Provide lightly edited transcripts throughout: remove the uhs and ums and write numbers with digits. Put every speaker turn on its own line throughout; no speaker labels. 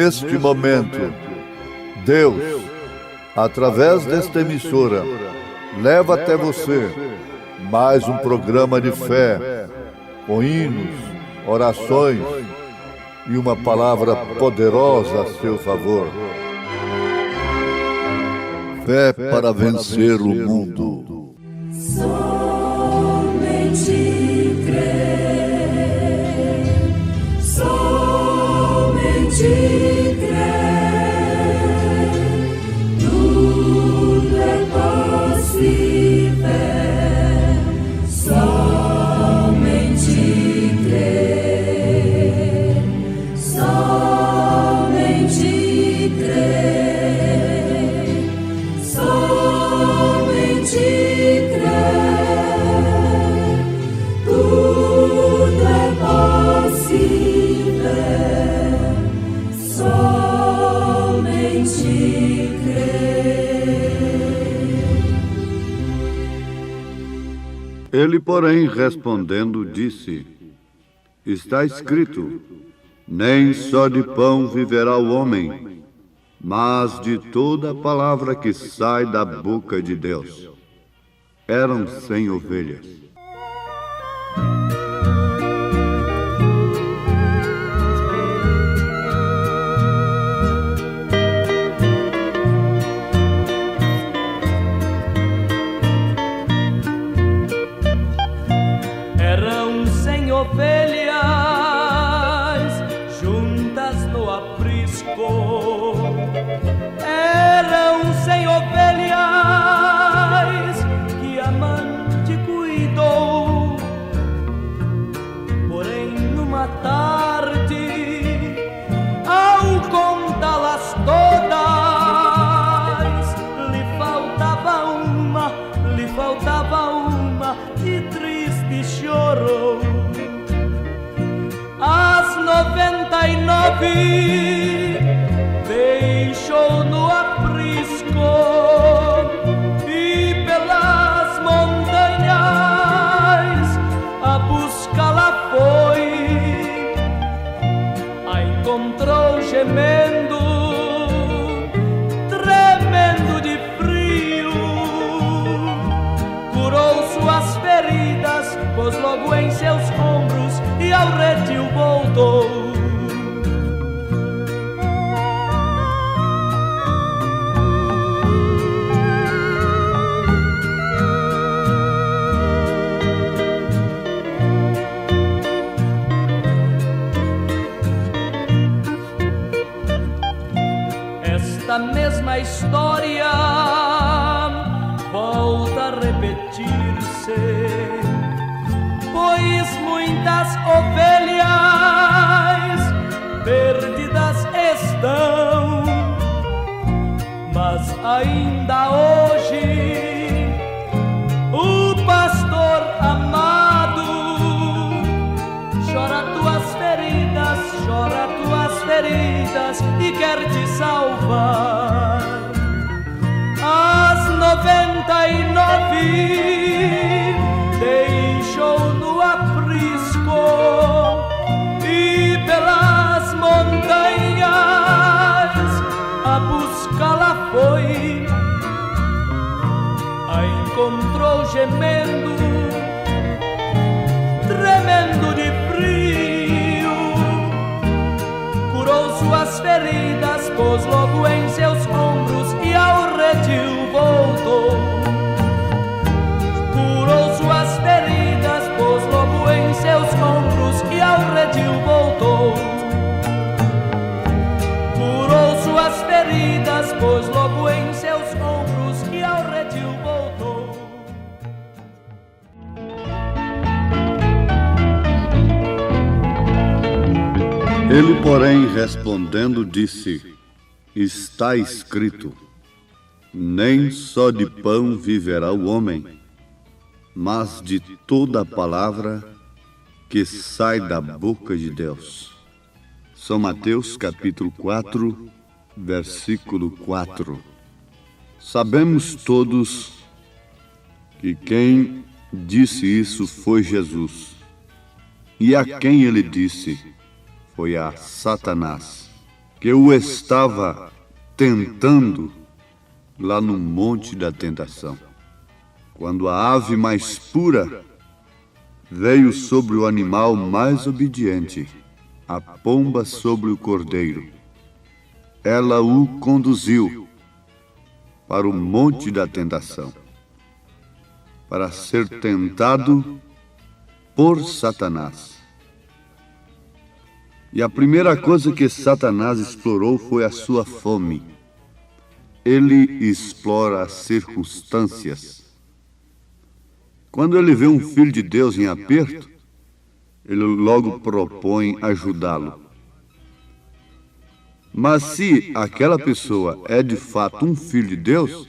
neste momento, Deus, através desta emissora, leva até você mais um programa de fé, com hinos, orações e uma palavra poderosa a seu favor. Fé para vencer o mundo.
Somente crer, somente crer, tudo é possível, somente crer, somente crer, somente crer, tudo é possível, somente crer.
Ele, porém, respondendo, disse: Está escrito, nem só de pão viverá o homem, mas de toda palavra que sai da boca de Deus. Eram 100 ovelhas.
Eram 100 ovelhas juntas no aprisco. Eram 100 ovelhas que a amante cuidou. Porém, numa tarde, ao contá-las todas, lhe faltava uma, e triste chorou. As 99 deixou no aprisco e pelas montanhas a buscá-la foi. A encontrou gemendo, tremendo de frio, curou suas feridas, pôs logo em seus ombros e ao redil voltou. Esta mesma história volta a repetir-se, pois muitas ovelhas perdidas estão, mas ainda hoje o pastor amado chora tuas feridas e quer te salvar. As 99 deixou no aprisco e pelas montanhas a buscá-la foi. A encontrou gemendo, tremendo de frio, curou suas feridas, pôs logo em seus ombros e ao redil voltou. Curou suas feridas, pôs logo em seus ombros e ao redil voltou. Curou suas feridas, pôs logo em seus ombros e ao redil voltou.
Ele, porém, respondendo, disse: Está escrito, nem só de pão viverá o homem, mas de toda a palavra que sai da boca de Deus. São Mateus capítulo 4, versículo 4. Sabemos todos que quem disse isso foi Jesus. E a quem ele disse foi a Satanás. que o estava tentando lá no Monte da Tentação. Quando a ave mais pura veio sobre o animal mais obediente, a pomba sobre o cordeiro, ela o conduziu para o Monte da Tentação, para ser tentado por Satanás. E a primeira coisa que Satanás explorou foi a sua fome. Ele explora as circunstâncias. Quando ele vê um filho de Deus em aperto, ele logo propõe ajudá-lo. Mas se aquela pessoa é de fato um filho de Deus,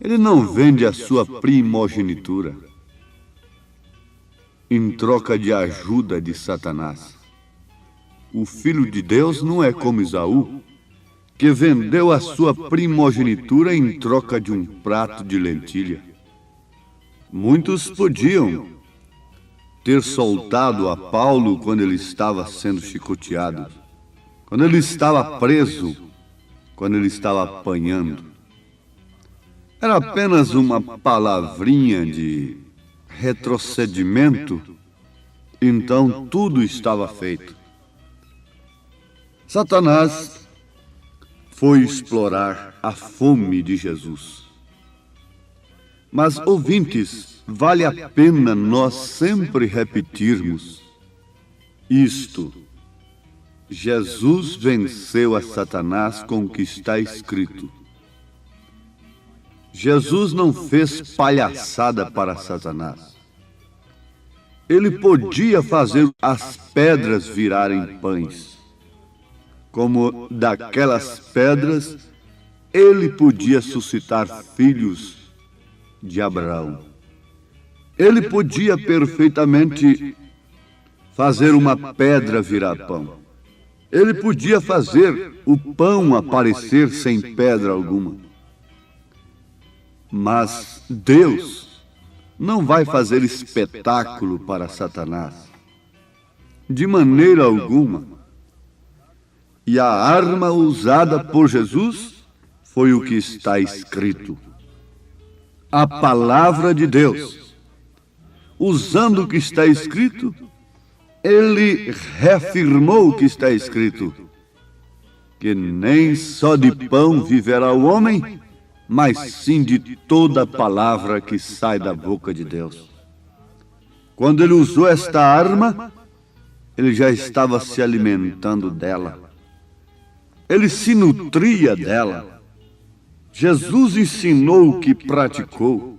ele não vende a sua primogenitura em troca de ajuda de Satanás. O filho de Deus não é como Esaú, que vendeu a sua primogenitura em troca de um prato de lentilha. Muitos podiam ter soltado a Paulo quando ele estava sendo chicoteado, quando ele estava preso, quando ele estava apanhando. Era apenas uma palavrinha de retrocedimento, então tudo estava feito. Satanás foi explorar a fome de Jesus. Mas, ouvintes, vale a pena nós sempre repetirmos isto: Jesus venceu a Satanás com o que está escrito. Jesus não fez palhaçada para Satanás. Ele podia fazer as pedras virarem pães. Como daquelas pedras, ele podia suscitar filhos de Abraão. Ele podia perfeitamente fazer uma pedra virar pão. Ele podia fazer o pão aparecer sem pedra alguma. Mas Deus não vai fazer espetáculo para Satanás, de maneira alguma. E a arma usada por Jesus foi o que está escrito. A palavra de Deus. Usando o que está escrito, ele reafirmou o que está escrito: que nem só de pão viverá o homem, mas sim de toda palavra que sai da boca de Deus. Quando ele usou esta arma, ele já estava se alimentando dela. Ele se nutria dela. Jesus ensinou o que praticou.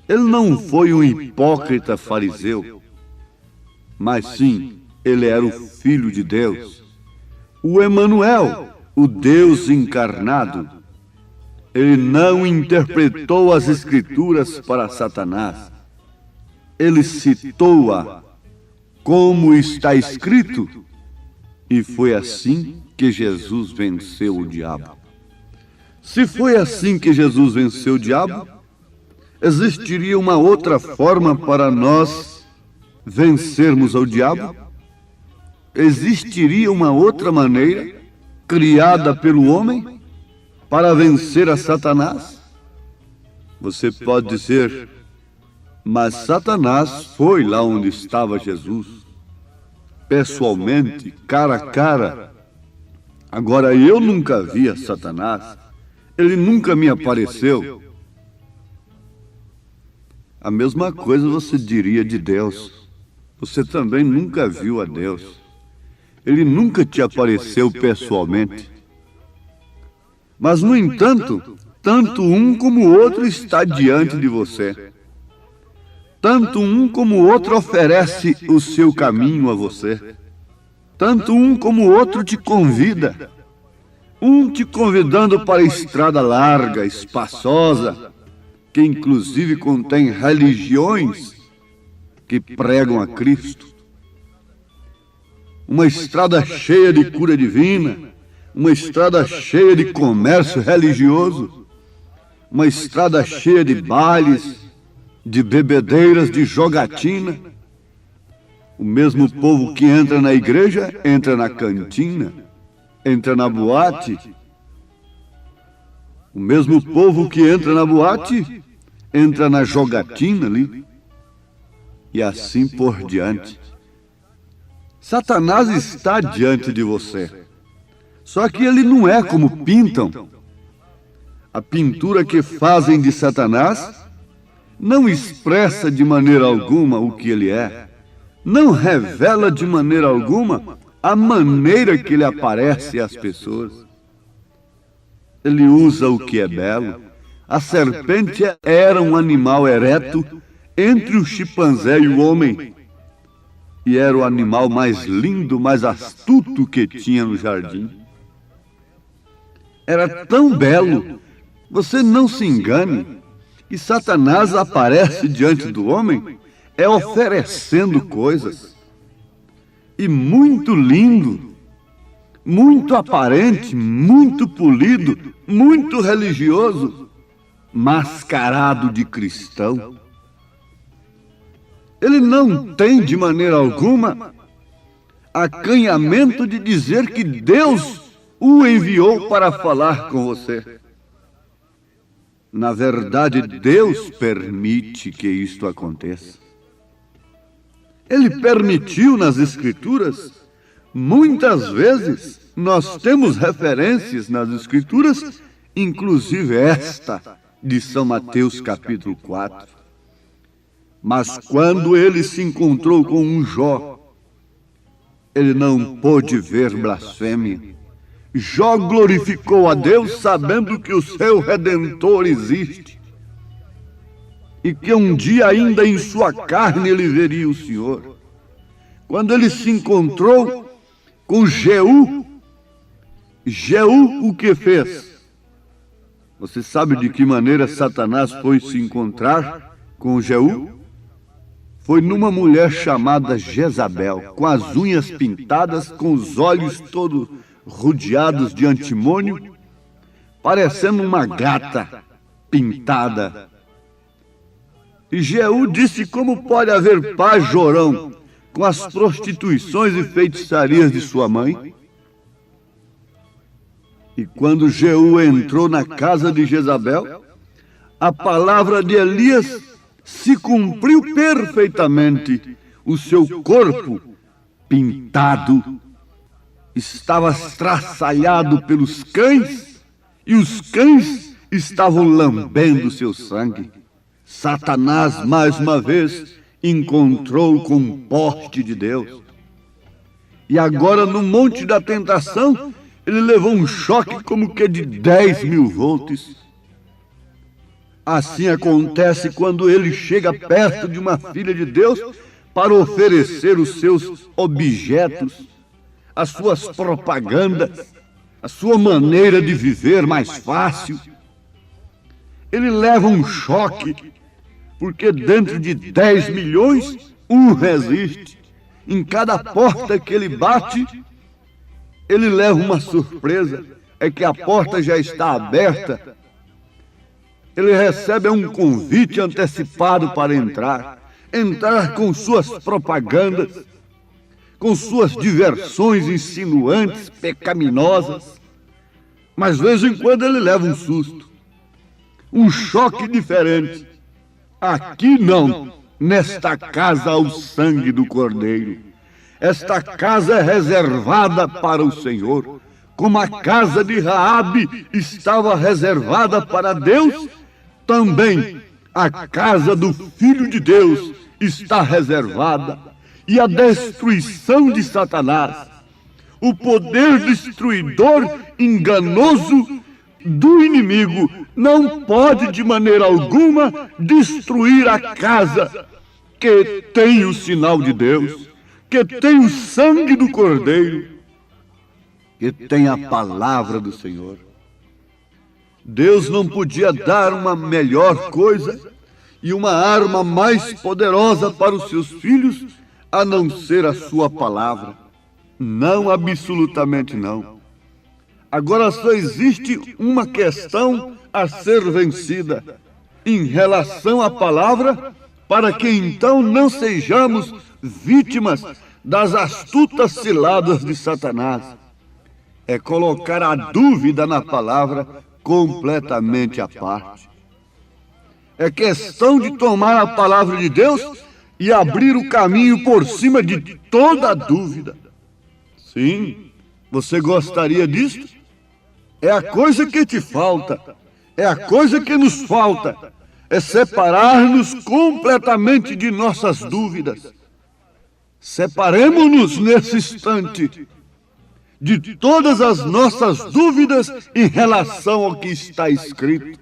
Ele não foi um hipócrita fariseu, mas sim, ele era o Filho de Deus, o Emanuel, o Deus encarnado. Ele não interpretou as Escrituras para Satanás. Ele citou-a como está escrito, e foi assim que Jesus venceu o diabo. Se foi assim que Jesus venceu o diabo, existiria uma outra forma para nós vencermos ao diabo? Existiria uma outra maneira, criada pelo homem, para vencer a Satanás? Você pode dizer: mas Satanás foi lá onde estava Jesus, pessoalmente, cara a cara. Agora eu nunca vi a Satanás, ele nunca me apareceu. A mesma coisa você diria de Deus. Você também nunca viu a Deus. Ele nunca te apareceu pessoalmente. Mas, no entanto, tanto um como o outro está diante de você. Tanto um como o outro oferece o seu caminho a você. Tanto um como o outro te convida. Um te convidando para a estrada larga, espaçosa, que inclusive contém religiões que pregam a Cristo. Uma estrada cheia de cura divina, uma estrada cheia de comércio religioso, uma estrada cheia de bailes, de bebedeiras, de jogatina. O mesmo povo que entra na igreja, entra na cantina. entra na boate, o mesmo povo que entra na boate, entra na jogatina ali, e assim por diante. Satanás está diante de você, só que ele não é como pintam. A pintura que fazem de Satanás não expressa de maneira alguma o que ele é, não revela de maneira alguma a maneira que ele aparece às pessoas. Ele usa o que é belo. A serpente era um animal ereto entre o chimpanzé e o homem, e era o animal mais lindo, mais astuto que tinha no jardim. Era tão belo, você não se engane, que Satanás aparece diante do homem oferecendo coisas. E muito lindo, muito aparente, muito polido, muito religioso, mascarado de cristão. Ele não tem de maneira alguma acanhamento de dizer que Deus o enviou para falar com você. Na verdade, Deus permite que isto aconteça. Ele permitiu nas Escrituras. Muitas vezes nós temos referências nas Escrituras, inclusive esta de São Mateus capítulo 4. Mas quando ele se encontrou com um Jó, ele não pôde ver blasfêmia. Jó glorificou a Deus sabendo que o seu Redentor existe e que um dia ainda em sua carne ele veria o Senhor. Quando ele se encontrou com Jeú, Jeú o que fez? Você sabe de que maneira Satanás foi se encontrar com Jeú? Foi numa mulher chamada Jezabel, com as unhas pintadas, com os olhos todos rodeados de antimônio, parecendo uma gata pintada. E Jeú disse: como pode haver paz, Jorão, com as prostituições e feitiçarias de sua mãe? E quando Jeú entrou na casa de Jezabel, a palavra de Elias se cumpriu perfeitamente. O seu corpo pintado estava estraçalhado pelos cães, e os cães estavam lambendo seu sangue. Satanás, mais uma vez, encontrou com um poste de Deus. E agora, no Monte da Tentação, ele levou um choque como que de 10.000 volts. Assim acontece quando ele chega perto de uma filha de Deus para oferecer os seus objetos, as suas propagandas, a sua maneira de viver mais fácil. Ele leva um choque, porque dentro de 10 milhões, um resiste. Em cada porta que ele bate, ele leva uma surpresa, é que a porta já está aberta. Ele recebe um convite antecipado para entrar com suas propagandas, com suas diversões insinuantes, pecaminosas. Mas de vez em quando ele leva um susto, um choque diferente. Aqui não, nesta casa há o sangue do Cordeiro. Esta casa é reservada para o Senhor, como a casa de Raabe estava reservada para Deus, também a casa do Filho de Deus está reservada. E a destruição de Satanás, o poder destruidor enganoso do inimigo, não pode de maneira alguma destruir a casa que tem o sinal de Deus, que tem o sangue do Cordeiro, que tem a palavra do Senhor. Deus não podia dar uma melhor coisa e uma arma mais poderosa para os seus filhos a não ser a sua palavra. Não, absolutamente não. Agora só existe uma questão a ser vencida em relação à palavra, para que então não sejamos vítimas das astutas ciladas de Satanás. é colocar a dúvida na palavra completamente à parte. É questão de tomar a palavra de Deus e abrir o caminho por cima de toda a dúvida. Sim, você gostaria disso? É a coisa que te falta, é a coisa que nos falta, é separar-nos completamente de nossas dúvidas. Separemos-nos nesse instante de todas as nossas dúvidas em relação ao que está escrito.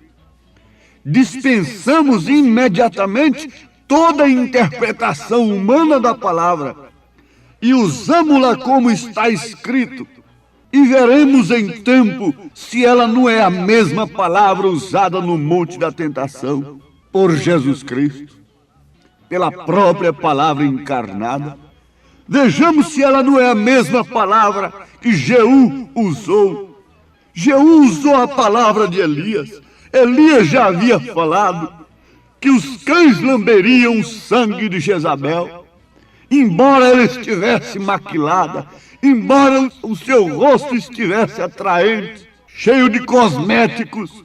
Dispensamos imediatamente toda a interpretação humana da palavra e usamos-la como está escrito, e veremos em tempo se ela não é a mesma palavra usada no Monte da Tentação por Jesus Cristo, pela própria palavra encarnada. Vejamos se ela não é a mesma palavra que Jeú usou. Jeú usou a palavra de Elias. Elias já havia falado que os cães lamberiam o sangue de Jezabel, embora ela estivesse maquilada, embora o seu rosto estivesse atraente, cheio de cosméticos.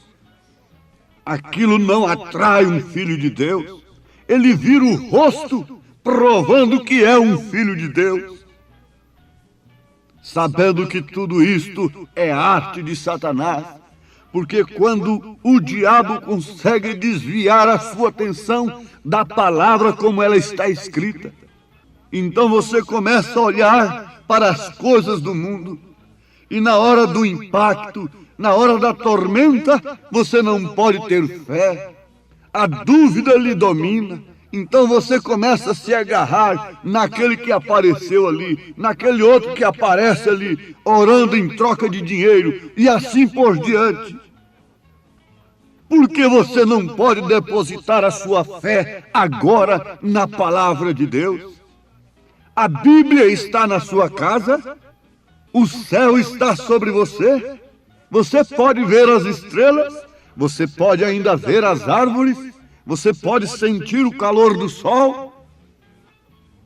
Aquilo não atrai um filho de Deus. Ele vira o rosto provando que é um filho de Deus. Sabendo que tudo isto é arte de Satanás, porque quando o diabo consegue desviar a sua atenção da palavra como ela está escrita, então você começa a olhar para as coisas do mundo, e na hora do impacto, na hora da tormenta, você não pode ter fé. A dúvida lhe domina. Então você começa a se agarrar naquele que apareceu ali, naquele outro que aparece ali, orando em troca de dinheiro, e assim por diante. Por que você não pode depositar a sua fé agora na palavra de Deus? A Bíblia está na sua casa, o céu está sobre você, você pode ver as estrelas, você pode ainda ver as árvores, você pode sentir o calor do sol,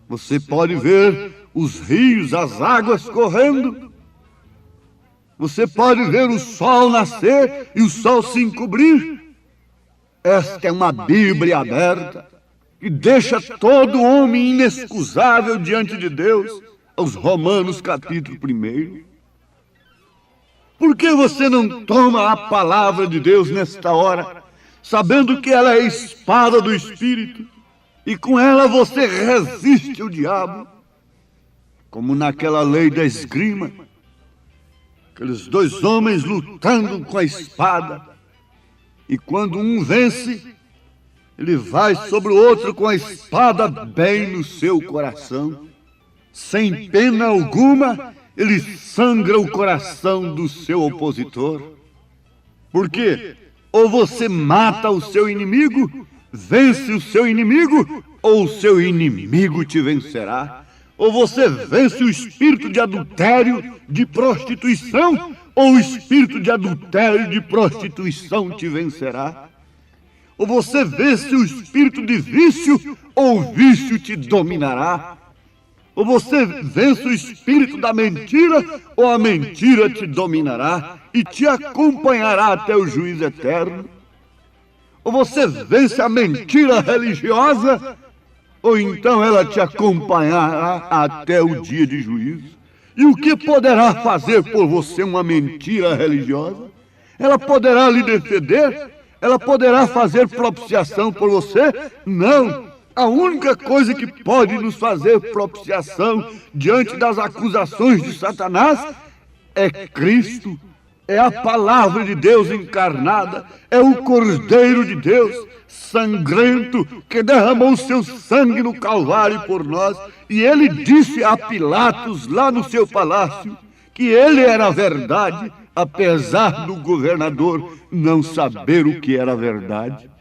você pode ver os rios, as águas correndo, você pode ver o sol nascer e o sol se encobrir. Esta é uma Bíblia aberta que deixa todo homem inexcusável diante de Deus, aos Romanos capítulo 1. Por que você não toma a palavra de Deus nesta hora, sabendo que ela é a espada do Espírito, e com ela você resiste ao diabo, como naquela lei da esgrima, aqueles dois homens lutando com a espada, e quando um vence, ele vai sobre o outro com a espada bem no seu coração. Sem pena alguma, ele sangra o coração do seu opositor. Por quê? Ou você mata o seu inimigo, vence o seu inimigo, ou o seu inimigo te vencerá. Ou você vence o espírito de adultério, de prostituição, ou o espírito de adultério, de prostituição te vencerá. Ou você vence o espírito de vício, ou o vício te dominará. Ou você vence o espírito da mentira, ou a mentira te dominará e te acompanhará até o juízo eterno. Ou você vence a mentira religiosa, ou então ela te acompanhará até o dia de juízo. E o que poderá fazer por você uma mentira religiosa? Ela poderá lhe defender? Ela poderá fazer propiciação por você? Não! A única coisa que pode nos fazer propiciação diante das acusações de Satanás é Cristo, é a palavra de Deus encarnada, é o Cordeiro de Deus, sangrento, que derramou seu sangue no Calvário por nós. E ele disse a Pilatos, lá no seu palácio, que ele era a verdade, apesar do governador não saber o que era a verdade.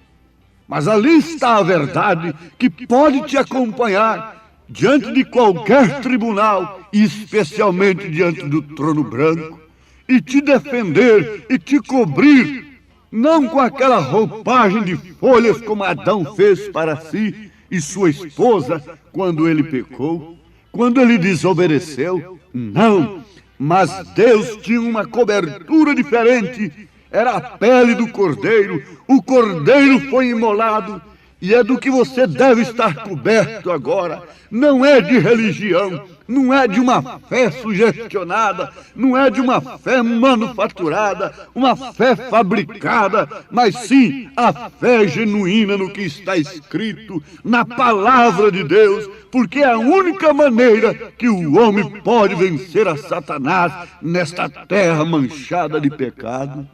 Mas ali está a verdade que pode te acompanhar diante de qualquer tribunal, e especialmente diante do trono branco, e te defender e te cobrir, não com aquela roupagem de folhas como Adão fez para si e sua esposa quando ele pecou, quando ele desobedeceu, não, Mas Deus tinha uma cobertura diferente. Era a pele do cordeiro. O cordeiro foi imolado. E é do que você deve estar coberto agora. Não é de religião, não é de uma fé sugestionada, não é de uma fé manufaturada, uma fé fabricada, mas sim a fé genuína no que está escrito, na palavra de Deus, porque é a única maneira que o homem pode vencer a Satanás nesta terra manchada de pecado.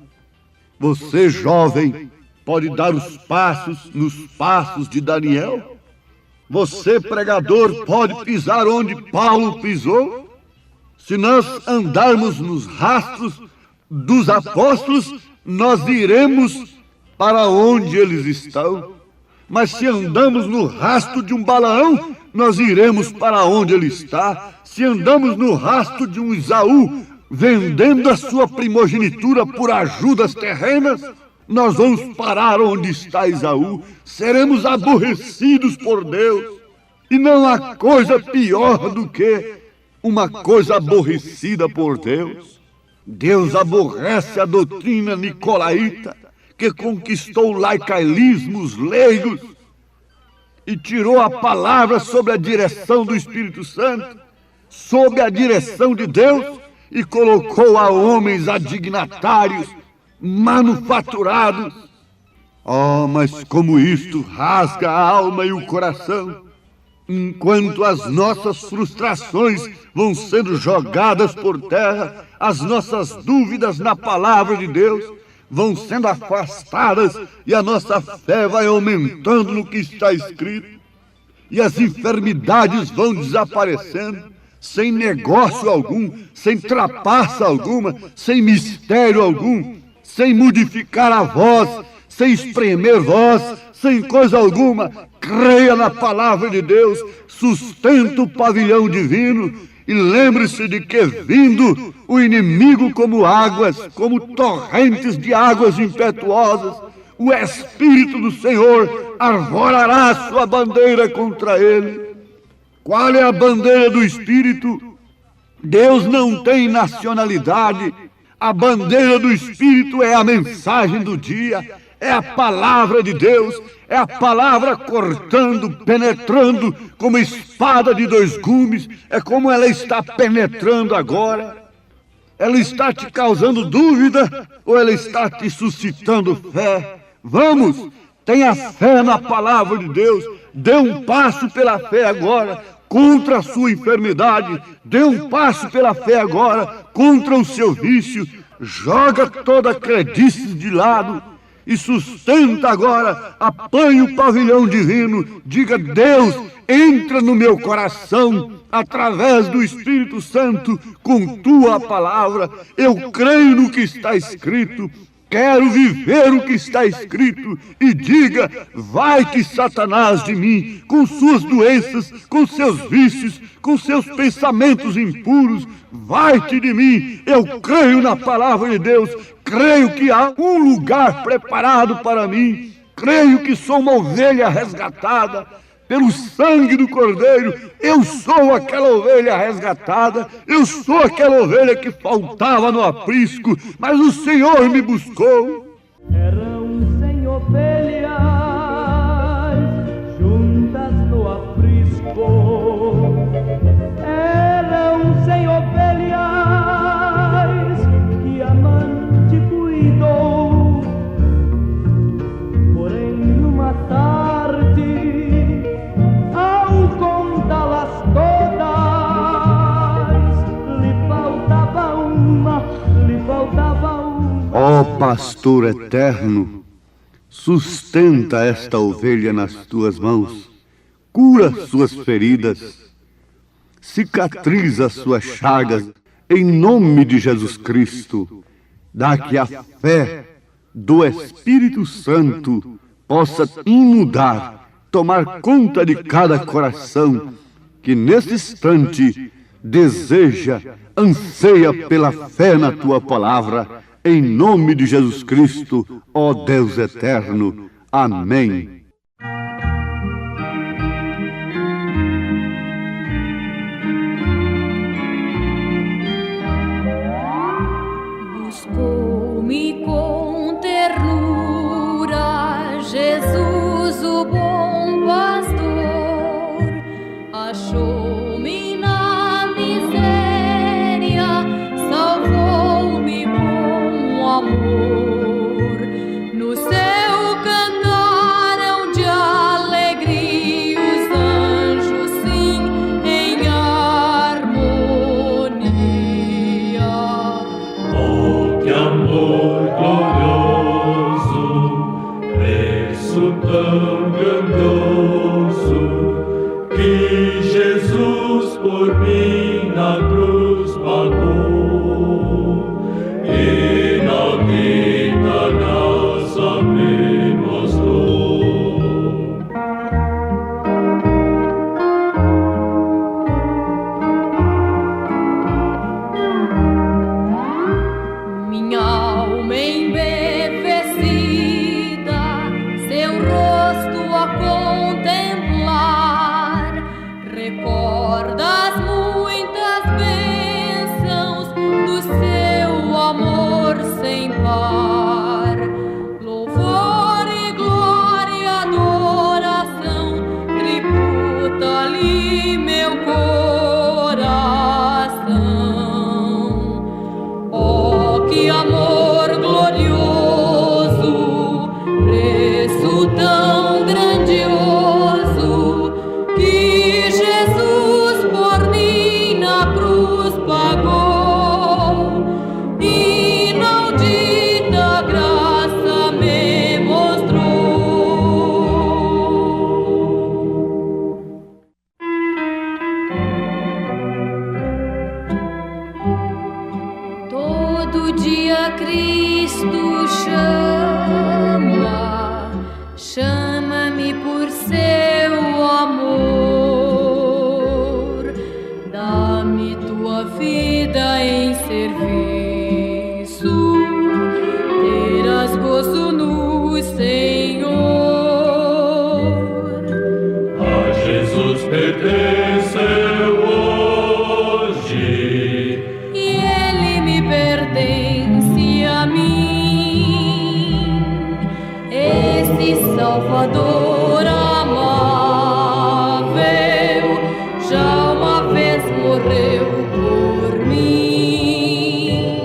Você, jovem, pode dar os passos nos passos de Daniel? Você, pregador, pode pisar onde Paulo pisou? Se nós andarmos nos rastros dos apóstolos, nós iremos para onde eles estão. Mas se andamos no rastro de um Balaão, nós iremos para onde ele está. Se andamos no rastro de um Esaú, vendendo a sua primogenitura por ajudas terrenas, nós vamos parar onde está Esaú, seremos aborrecidos por Deus. E não há coisa pior do que uma coisa aborrecida por Deus. Deus aborrece a doutrina nicolaíta, que conquistou laicaísmos leigos e tirou a palavra sob a direção do Espírito Santo, sob a direção de Deus, e colocou a homens adignatários, manufaturados. Oh, mas como isto rasga a alma e o coração, enquanto as nossas frustrações vão sendo jogadas por terra, as nossas dúvidas na palavra de Deus vão sendo afastadas e a nossa fé vai aumentando no que está escrito, e as enfermidades vão desaparecendo, sem negócio algum, sem trapaça alguma, sem mistério algum, sem modificar a voz, sem espremer voz, sem coisa alguma. Creia na palavra de Deus, sustenta o pavilhão divino e lembre-se de que, vindo o inimigo como águas, como torrentes de águas impetuosas, o Espírito do Senhor arvorará a sua bandeira contra ele. Qual é a bandeira do Espírito? Deus não tem nacionalidade. A bandeira do Espírito é a mensagem do dia, é a palavra de Deus, é a palavra cortando, penetrando como espada de dois gumes, é como ela está penetrando agora. Ela está te causando dúvida ou ela está te suscitando fé? Vamos, tenha fé na palavra de Deus, dê um passo pela fé agora contra a sua enfermidade, dê um passo pela fé agora contra o seu vício, joga toda a credice de lado e sustenta agora, apanhe o pavilhão divino, diga: Deus, entra no meu coração através do Espírito Santo com tua palavra, eu creio no que está escrito, quero viver o que está escrito, e diga: vai-te, Satanás, de mim, com suas doenças, com seus vícios, com seus pensamentos impuros, vai-te de mim. Eu creio na palavra de Deus, creio que há um lugar preparado para mim, creio que sou uma ovelha resgatada pelo sangue do Cordeiro. Eu sou aquela ovelha resgatada, eu sou aquela ovelha que faltava no aprisco, mas o Senhor me buscou.
Eram 100 ovelhas juntas no aprisco. Eram 100 ovelhas que amante cuidou. Porém, numa tarde, ao contá-las todas, lhe faltava uma.
Ó pastor eterno, sustenta esta ovelha nas tuas mãos, cura suas feridas, cicatriza suas chagas, em nome de Jesus Cristo. Dá que a fé do Espírito Santo possa inundar, tomar conta de cada coração que nesse instante deseja, anseia pela fé na tua palavra, em nome de Jesus Cristo, ó Deus eterno. Amém.
gozo tão grandioso que Jesus por mim na cruz pagou e na vida graça me mostrou.
Minha alma embevecida, seu rosto a contemplar, recorda as muitas bênçãos do seu amor sem par. Louvor e glória e adoração tributa-lhe meu coração. Oh, que amor glorioso, preço tão grandioso, que Jesus por mim na cruz pagou, inaudita graça me mostrou. Todo dia Cristo chama-me por seu amor. Dá-me tua vida em serviço, terás gozo no Senhor.
A Jesus pertenceu hoje
E ele me pertence a mim, esse Salvador amável já uma vez morreu por mim.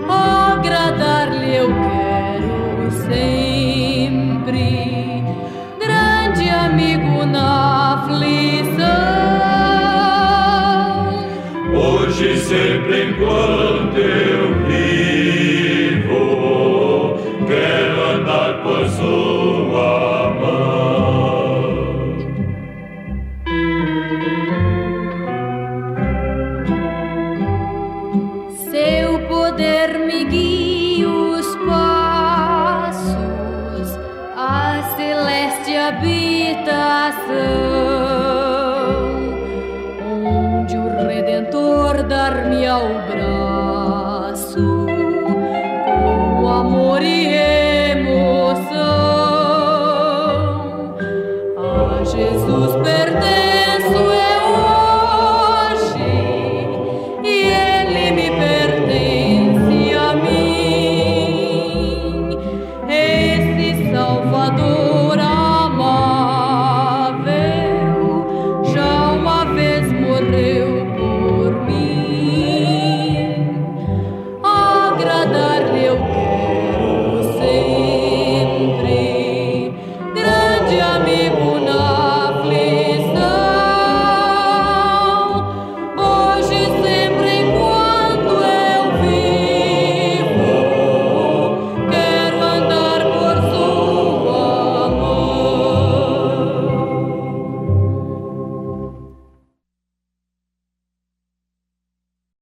Agradar-lhe eu quero sempre, grande amigo na aflição.
hoje e sempre enquanto eu vivo, quero andar por sua mão.
Seu poder me guia os passos à celeste habitação, onde o Redentor dar-me ao braço